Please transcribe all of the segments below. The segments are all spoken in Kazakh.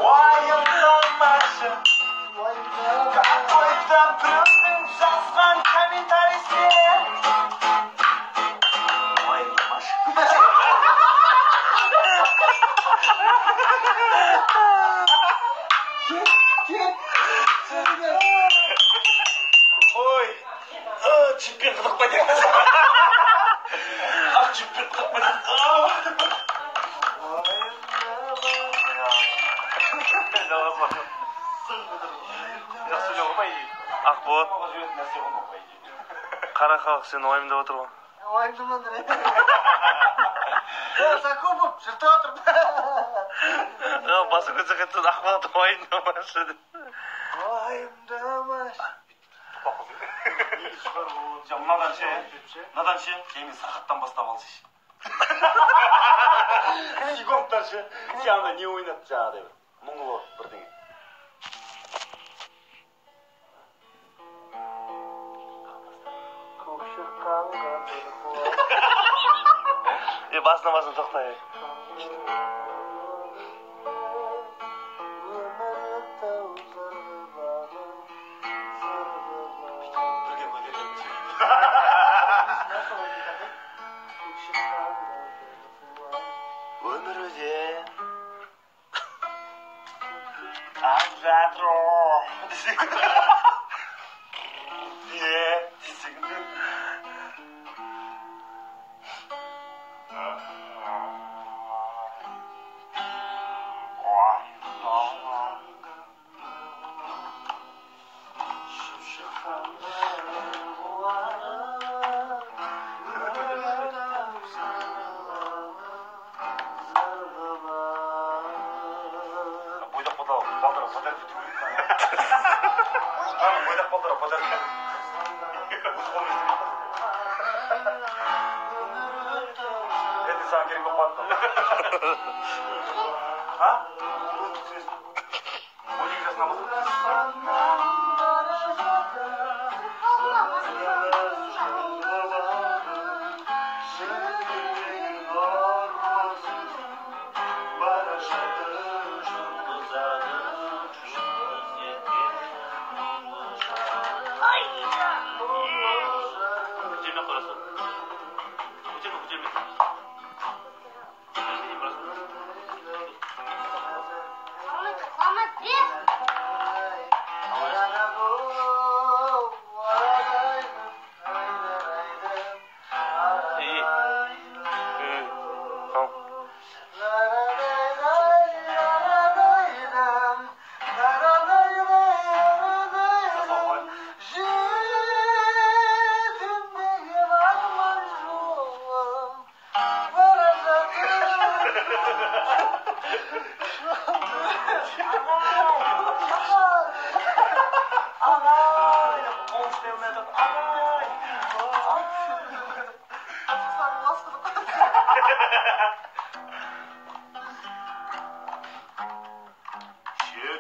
Уайымдамашы какой-то біреудің жазған комментарийсіне уайымдамашы ой чемпион қыдық па деп ақ чемпион қыдық па деп Ақболат қара халық сені уайымдап отыр ғой. Уайымдамадыр. Сақау болып жыртып отырмын. Басы көзі қайтты Ақболат уайымдамашы деп. Уайымдамашы. мынадан ше кейін сағаттан бастап алшы. Сигонттар ше сен не ойнап жаңағыдай бір мұңлы бірдеңе. Басына тоқтай. Өмір өзен ағып жатыр десең десең бойдақ балдыра подарок это саған керек болып қалды. А? 12 жасында болсын.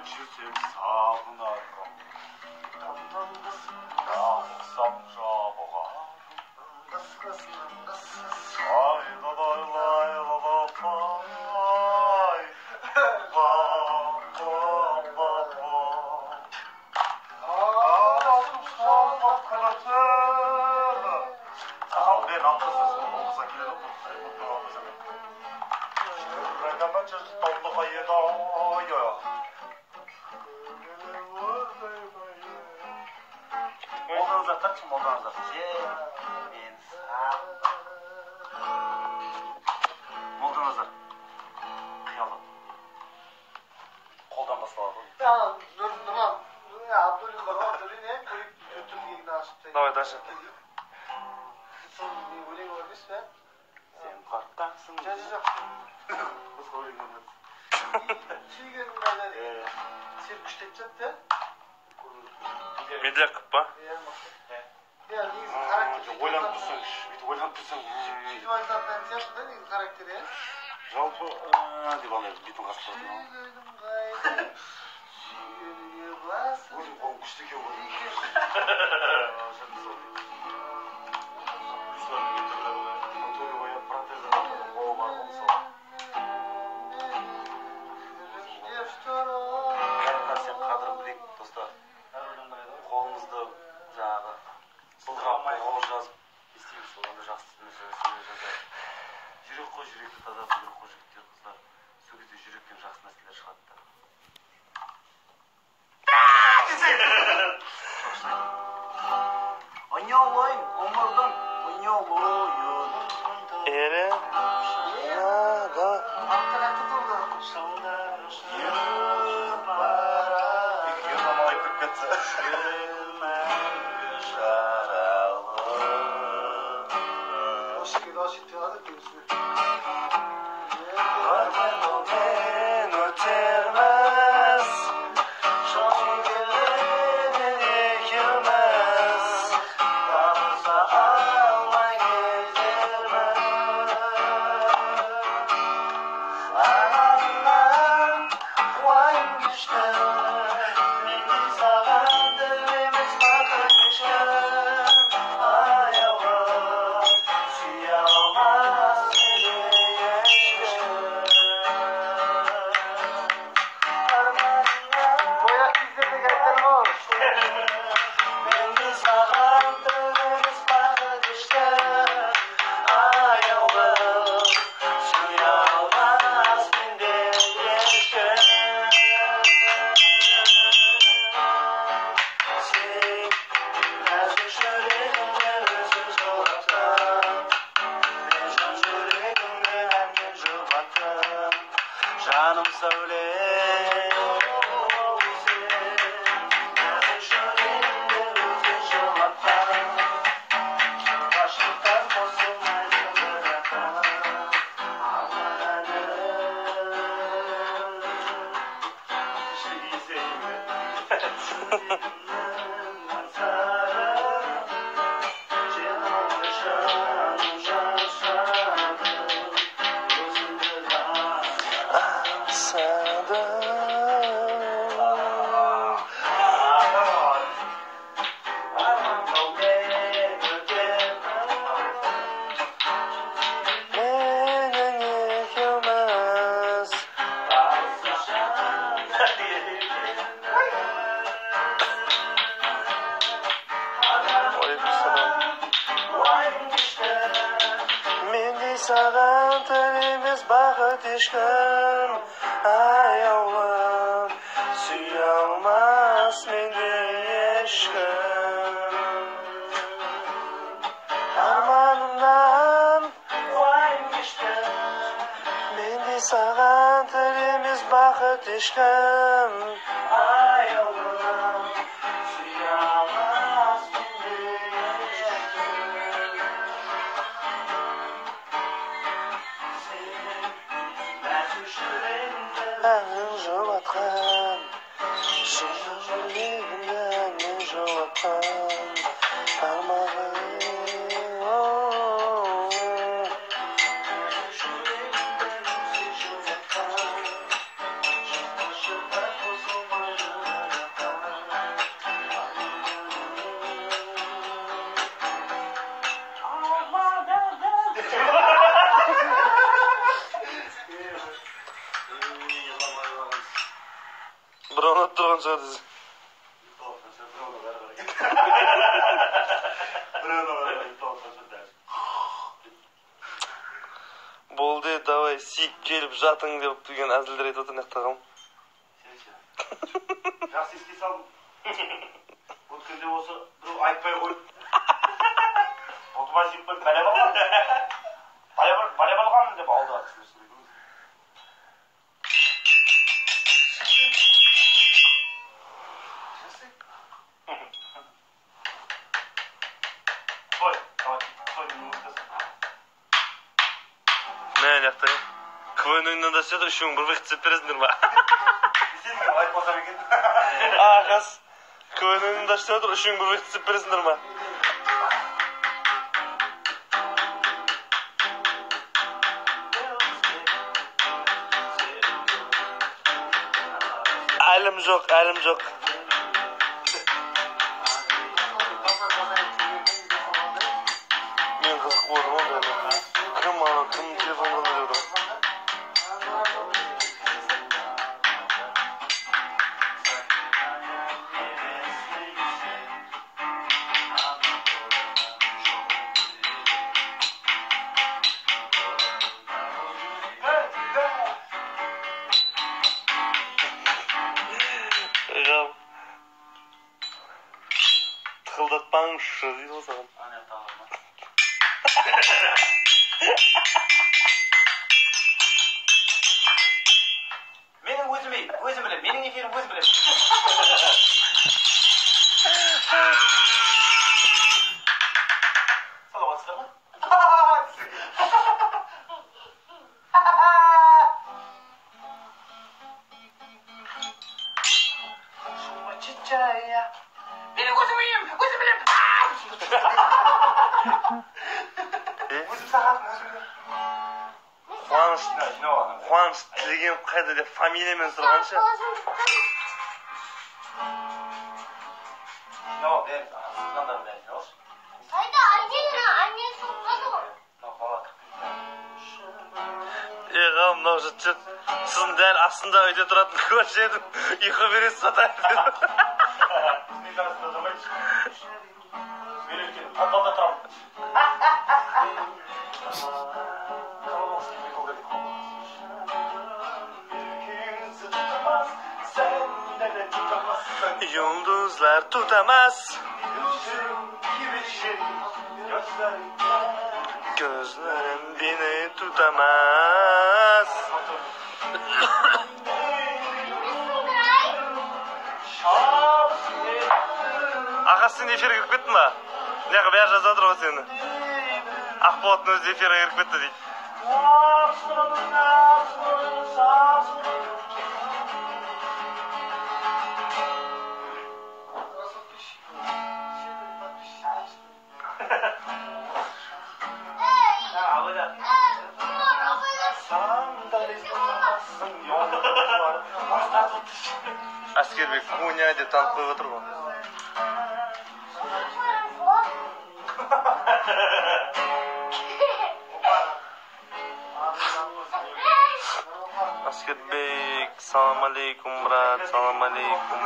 Жүрсем сағынарым Дауылсам жабыға Айдадайлайлапай Адасым салмақ қанаты Сақал бен ақысыз Олғыза келеді Жүрегімі жыртаулыға еді ойы Молданыздар тарчы, молданыздар. Мен сақ. Молданыздар. Қиялы. Қолдан басталады. Нұрман. Абдулин бар ғой, Абдулин не? Өтіргегін ашып. Давай, дальше. Сол не өлең бар емес пе? Сен қартаңсың. Жоқ. Біз өлең көрмедік. Сүйгенім қайда деген. Сен күштеп жатты. Медляк па? Я негізі характер. Ойланып тұрсаң, бүйтіп ойланып тұрсаң. Сөйтіп айтатын ән сияқты да негізі характер, иә? Жалпы, деп алайық, бетін қасып тұрды. Сүйгенім қайда, сүйгеніңе басым. Өзім қолым күшті екен ғой. Анатолий қояды, протезі қолы бар ғой мысалы. chiqadi. Oynovoy, umurdan, oynovoy. Ere. Da. Aqtarati bo'ldi. Yurmamay kirib ketsa. Oshga oshitadi kimsi. Men o'termas. Shogirdlardan ekilmas. Damsa almay gezermas. Anamdan vayim düştü. Meni sağan dilimiz bakır düştü. Ayağım suyamaz seni Boya kizdirdi gaytlar bor. Meni sağan dilimiz bakır düştü. Ayağım suyamaz mende yaşa. Sen nazik yüreğimde özüz olatan. Mecnun yüreğimde annen jılbatan. Canım söyle. Nazik yüreğimde özüz olatan. Başlıktan bozulmayı bırakan. Sağan telimiz bakıt işken ayağım suyalmaz meni eşken armanımdan vaymışken meni sağan telimiz bakıt işken ayağım suyalmaz meni eşken. Annen jolatan, yüreğimde annen jolatan, parmağım. Birovni turgan so'radi. Bo'ldi, davay, sik kelib jating deb turgan azillar aytib o'tirgan tag'am. Yaxshi esga sol. O'tkanda bo'lsa, birov aytmay qo'y. Otmas yib bala bo'lgan. Bala bo'lgan deb oldi. Ne yaptı? Kıvın önünden de söyledi, şun bir vakit sürprizdir mi? Sen mi aytmasam ekan? Ağız. Kıvın önünden de söyledi, şun bir vakit sürprizdir mi? Elim yok, elim yok. Men kızık oldum ama böyle. Kim telefondan arıyordum. Ошо дейді саған. Ана тағылма. Менің өзім білем. Менің эфирім өзім білем. Саламатсыздар ма? Менің өзім білем. Өзім сағатым өзім білем. Қуаныш Тілегенов қайда деп фамилиямен сұрағанша. Ғалым, мынау жұрт сіздің дәл астында үйде тұратын көрші едім, ұйқы бересіз сатайын дедім. Мен өйткені подвалда тұрамын. Yıldızlar tutamaz. Gözlerim beni tutamaz. Аға, сен эфирге кіріп кеттің ба? Неғып бәрі жазып жатыр ғой сені. Ақболаттың өзі эфирге кіріп кетті дейді. Әскербек Коня деп танып қойып отыр ғой. Әскербек, салам алейкум, брат, салам алейкум.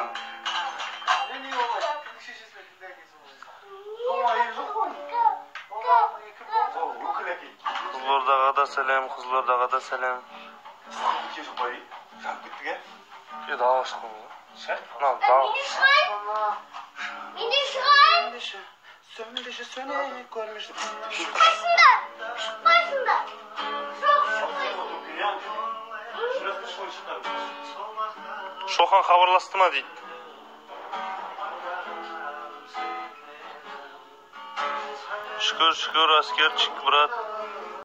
Қызылордаға да сәлем, Қызылордаға да сәлем. Еді алашқы бұл. Шоқан хабарласты ма дейді. Шүкір, әскерчик, брат.